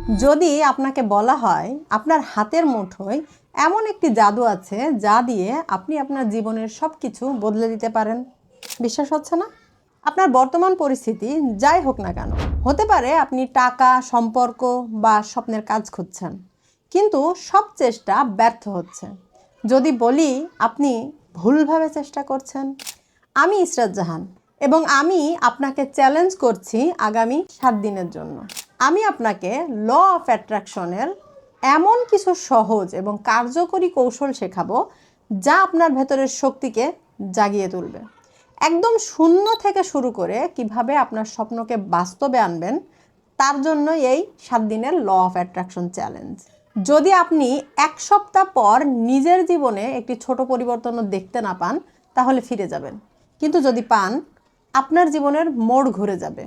যদি আপনাকে বলা হয় আপনার হাতের মুঠোয় এমন একটি জাদু আছে যা দিয়ে আপনি আপনার জীবনের সব কিছু বদলে দিতে পারেন, বিশ্বাস হচ্ছে না? আপনার বর্তমান পরিস্থিতি যাই হোক না কেন, হতে পারে আপনি টাকা, সম্পর্ক বা স্বপ্নের কাজ খুঁজছেন, কিন্তু সব চেষ্টা ব্যর্থ হচ্ছে। যদি বলি আপনি ভুলভাবে চেষ্টা করছেন। আমি ইসরাত জাহান এবং আমি আপনাকে চ্যালেঞ্জ করছি আগামী 7 দিনের জন্য। আমি আপনাকে ল অফ অ্যাট্রাকশনের এমন কিছু সহজ এবং কার্যকরী কৌশল শেখাবো যা আপনার ভেতরের শক্তিকে জাগিয়ে তুলবে। একদম শূন্য থেকে শুরু করে কিভাবে আপনার স্বপ্নকে বাস্তবে আনবেন তার জন্য এই 7 দিনের ল অফ অ্যাট্রাকশন চ্যালেঞ্জ। যদি আপনি 1 সপ্তাহ পর নিজের জীবনে একটি ছোট পরিবর্তনও দেখতে না পান তাহলে ফিরে যাবেন, কিন্তু যদি পান আপনার জীবনের মোড় ঘুরে যাবে।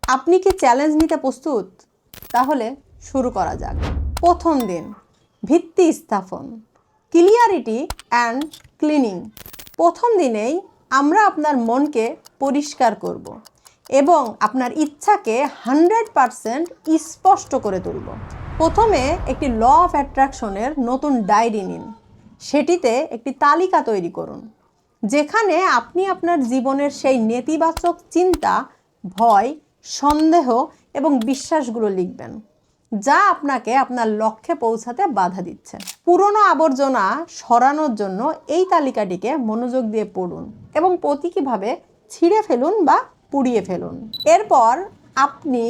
আপনি কি চ্যালেঞ্জ নিতে প্রস্তুত? তাহলে শুরু করা যাক। প্রথম দিন, ভিত্তি স্থাপন, ক্লিয়ারিটি অ্যান্ড ক্লিনিং। প্রথম দিনেই আমরা আপনার মনকে পরিষ্কার করব এবং আপনার ইচ্ছাকে 100% স্পষ্ট করে তুলব। প্রথমে একটি ল অফ অ্যাট্রাকশনের নতুন ডায়েরি নিন। সেটিতে একটি তালিকা তৈরি করুন যেখানে আপনি আপনার জীবনের সেই নেতিবাচক চিন্তা, ভয়, সন্দেহ এবং বিশ্বাসগুলো লিখবেন যা আপনাকে আপনার লক্ষ্যে পৌঁছাতে বাধা দিচ্ছে। পুরনো আবর্জনা সরানোর জন্য এই তালিকাটিকে মনোযোগ দিয়ে পড়ুন এবং প্রতীকীভাবে ছিঁড়ে ফেলুন বা পুড়িয়ে ফেলুন। এরপর আপনি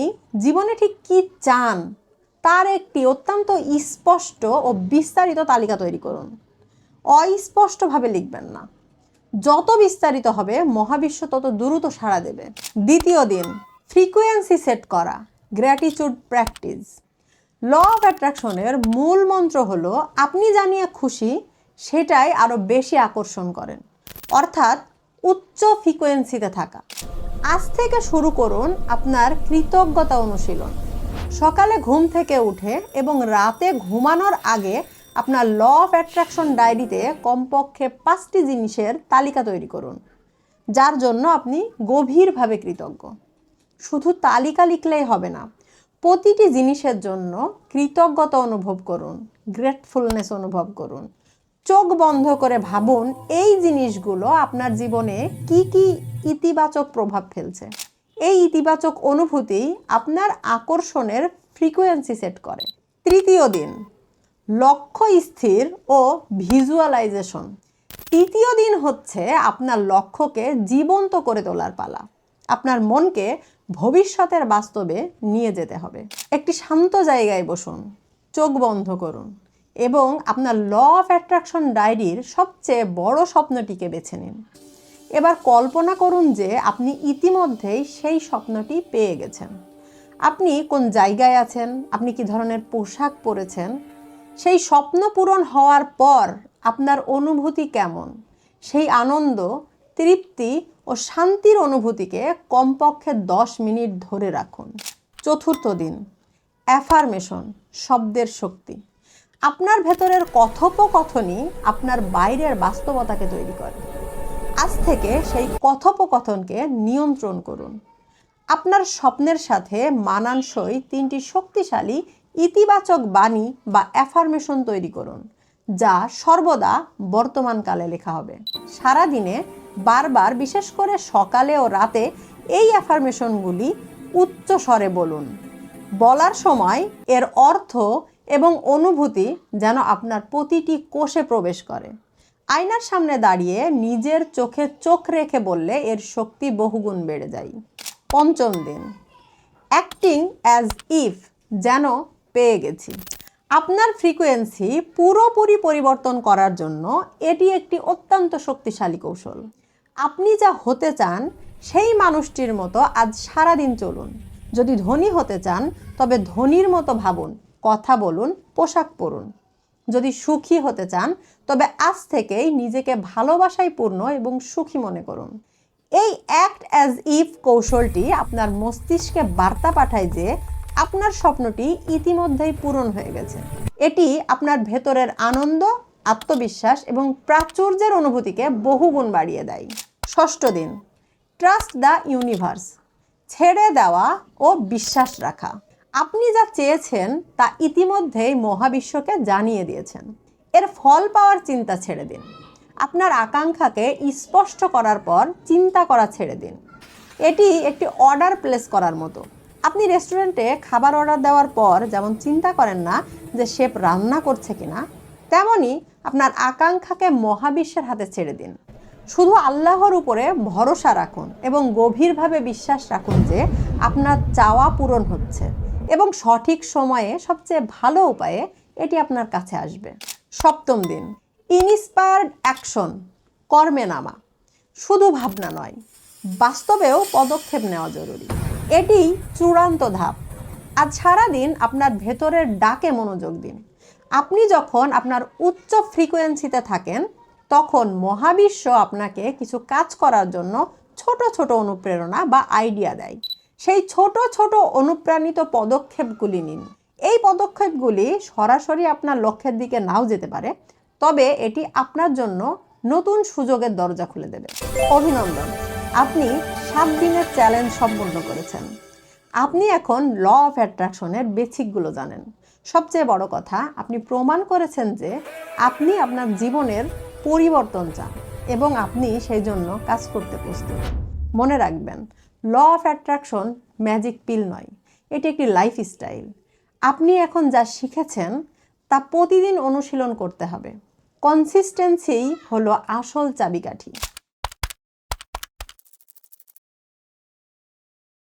জীবনে ঠিক কী চান তার একটি অত্যন্ত স্পষ্ট ও বিস্তারিত তালিকা তৈরি করুন। অস্পষ্টভাবে লিখবেন না। যত বিস্তারিত হবে মহাবিশ্ব তত দ্রুত সাড়া দেবে। দ্বিতীয় দিন, ফ্রিকোয়েন্সি সেট করা, গ্র্যাটিটিউড প্র্যাকটিস। ল অফ অ্যাট্রাকশনের মূল মন্ত্র হলো আপনি যা নিয়ে খুশি সেটাই আরও বেশি আকর্ষণ করেন, অর্থাৎ উচ্চ ফ্রিকোয়েন্সিতে থাকা। আজ থেকে শুরু করুন আপনার কৃতজ্ঞতা অনুশীলন। সকালে ঘুম থেকে উঠে এবং রাতে ঘুমানোর আগে আপনার ল অফ অ্যাট্রাকশন ডায়েরিতে কমপক্ষে 5টি জিনিসের তালিকা তৈরি করুন যার জন্য আপনি গভীরভাবে কৃতজ্ঞ। শুধু তালিকা লিখলেই হবে না, প্রতিটি জিনিসের জন্য কৃতজ্ঞতা অনুভব করুন, গ্রেটফুলনেস অনুভব করুন। চোখ বন্ধ করে ভাবুন এই জিনিসগুলো আপনার জীবনে কি কি ইতিবাচক প্রভাব ফেলছে। এই ইতিবাচক অনুভূতি আপনার আকর্ষণের ফ্রিকোয়েন্সি সেট করে। তৃতীয় দিন, লক্ষ্য স্থির ও ভিজুয়ালাইজেশন। তৃতীয় দিন হচ্ছে আপনার লক্ষ্যকে জীবন্ত করে তোলার পালা। আপনার মনকে ভবিষ্যতের বাস্তবে নিয়ে যেতে হবে। একটি শান্ত জায়গায় বসুন, চোখ বন্ধ করুন এবং আপনার ল অফ অ্যাট্রাকশন ডায়েরির সবচেয়ে বড় স্বপ্নটিকে বেছে নিন। এবার কল্পনা করুন যে আপনি ইতিমধ্যেই সেই স্বপ্নটি পেয়ে গেছেন। আপনি কোন জায়গায় আছেন, আপনি কী ধরনের পোশাক পরেছেন, সেই স্বপ্ন পূরণ হওয়ার পর আপনার অনুভূতি কেমন, সেই আনন্দ, তৃপ্তি ও শান্তির অনুভূতিকে কমপক্ষে 10 মিনিট ধরে রাখুন। চতুর্থ দিন, অ্যাফার্মেশন, শব্দের শক্তি। আপনার ভেতরের কথোপকথনই আপনার বাইরের বাস্তবতাকে তৈরি করে। আজ থেকে সেই কথোপকথনকে নিয়ন্ত্রণ করুন। আপনার স্বপ্নের সাথে মানানসই 3টি শক্তিশালী ইতিবাচক বাণী বা অ্যাফার্মেশন তৈরি করুন যা সর্বদা বর্তমানকালে লেখা হবে। সারাদিনে বারবার, বিশেষ করে সকালে ও রাতে এই অ্যাফার্মেশনগুলি উচ্চ স্বরে বলুন। বলার সময় এর অর্থ এবং অনুভূতি যেন আপনার প্রতিটি কোষে প্রবেশ করে। আয়নার সামনে দাঁড়িয়ে নিজের চোখে চোখ রেখে বললে এর শক্তি বহুগুণ বেড়ে যায়। পঞ্চম দিন, অ্যাক্টিং অ্যাজ ইফ, যেন পেয়ে গেছি। আপনার ফ্রিকোয়েন্সি পুরোপুরি পরিবর্তন করার জন্য এটি একটি অত্যন্ত শক্তিশালী কৌশল। আপনি যা হতে চান সেই মানুষটির মতো আজ সারাদিন চলুন। যদি ধনী হতে চান তবে ধনীর মতো ভাবুন, কথা বলুন, পোশাক পরুন। যদি সুখী হতে চান তবে আজ থেকেই নিজেকে ভালোবাসায় পূর্ণ এবং সুখী মনে করুন। এই অ্যাক্ট অ্যাজ ইফ কৌশলটি আপনার মস্তিষ্কে বার্তা পাঠায় যে আপনার স্বপ্নটি ইতিমধ্যেই পূরণ হয়ে গেছে। এটি আপনার ভেতরের আনন্দ, আত্মবিশ্বাস এবং প্রাচুর্যের অনুভূতিকে বহুগুণ বাড়িয়ে দেয়। ষষ্ঠ দিন, ট্রাস্ট দ্য ইউনিভার্স, ছেড়ে দেওয়া ও বিশ্বাস রাখা। আপনি যা চেয়েছেন তা ইতিমধ্যেই মহাবিশ্বকে জানিয়ে দিয়েছেন। এর ফল পাওয়ার চিন্তা ছেড়ে দিন। আপনার আকাঙ্ক্ষাকে স্পষ্ট করার পর চিন্তা করা ছেড়ে দিন। এটি একটি অর্ডার প্লেস করার মতো। আপনি রেস্টুরেন্টে খাবার অর্ডার দেওয়ার পর যেমন চিন্তা করেন না যে শেফ রান্না করছে কিনা, তেমনি আপনার আকাঙ্ক্ষাকে মহাবিশ্বের হাতে ছেড়ে দিন। শুধু আল্লাহর উপরে ভরসা রাখুন এবং গভীরভাবে বিশ্বাস রাখুন যে আপনার চাওয়া পূরণ হচ্ছে এবং সঠিক সময়ে সবচেয়ে ভালো উপায়ে এটি আপনার কাছে আসবে। সপ্তম দিন, ইন্সপায়ার্ড অ্যাকশন, কর্মে নামা। শুধু ভাবনা নয়, বাস্তবেও পদক্ষেপ নেওয়া জরুরি। এটি চূড়ান্ত ধাপ। আজ সারাদিন আপনার ভেতরের ডাকে মনোযোগ দিন। আপনি যখন আপনার উচ্চ ফ্রিকোয়েন্সিতে থাকেন তখন মহাবিশ্ব আপনাকে কিছু কাজ করার জন্য ছোট ছোট অনুপ্রেরণা বা আইডিয়া দেয়। সেই ছোট ছোট অনুপ্রাণিত পদক্ষেপগুলি নিন। এই পদক্ষেপগুলি সরাসরি আপনার লক্ষ্যের দিকে নাও যেতে পারে, তবে এটি আপনার জন্য নতুন সুযোগের দরজা খুলে দেবে। অভিনন্দন, আপনি 7 দিনের চ্যালেঞ্জ সম্পন্ন করেছেন। আপনি এখন ল অফ অ্যাট্রাকশনের বেসিকগুলো জানেন। সবচেয়ে বড় কথা, আপনি প্রমাণ করেছেন যে আপনি আপনার জীবনের পরিবর্তন চান এবং আপনি সেই জন্য কাজ করতে প্রস্তুত। মনে রাখবেন, ল অফ অ্যাট্রাকশন ম্যাজিক পিল নয়, এটি একটি লাইফস্টাইল। আপনি এখন যা শিখেছেন তা প্রতিদিন অনুশীলন করতে হবে। কনসিস্টেন্সিই হলো আসল চাবিকাঠি।